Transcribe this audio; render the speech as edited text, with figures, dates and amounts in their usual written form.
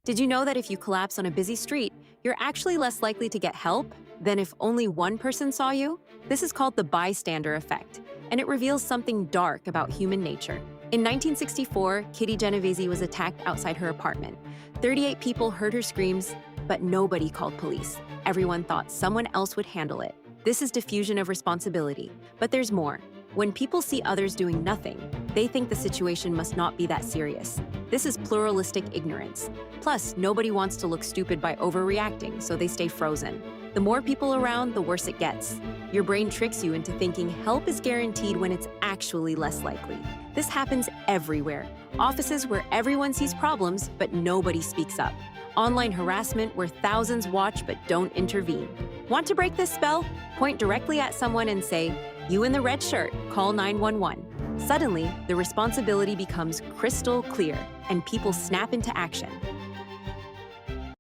Did you know that if you collapse on a busy street, you're actually less likely to get help than if only one person saw you? This is called the bystander effect, and it reveals something dark about human nature. In 1964, Kitty Genovese was attacked outside her apartment. 38 people heard her screams, but nobody called police. Everyone thought someone else would handle it. This is diffusion of responsibility. But there's more. When people see others doing nothing, they think the situation must not be that serious. This is pluralistic ignorance. Plus, nobody wants to look stupid by overreacting, so they stay frozen. The more people around, the worse it gets. Your brain tricks you into thinking help is guaranteed when it's actually less likely. This happens everywhere. Offices where everyone sees problems, but nobody speaks up. Online harassment where thousands watch but don't intervene. Want to break this spell? Point directly at someone and say, "You in the red shirt, call 911." Suddenly, the responsibility becomes crystal clear, and people snap into action.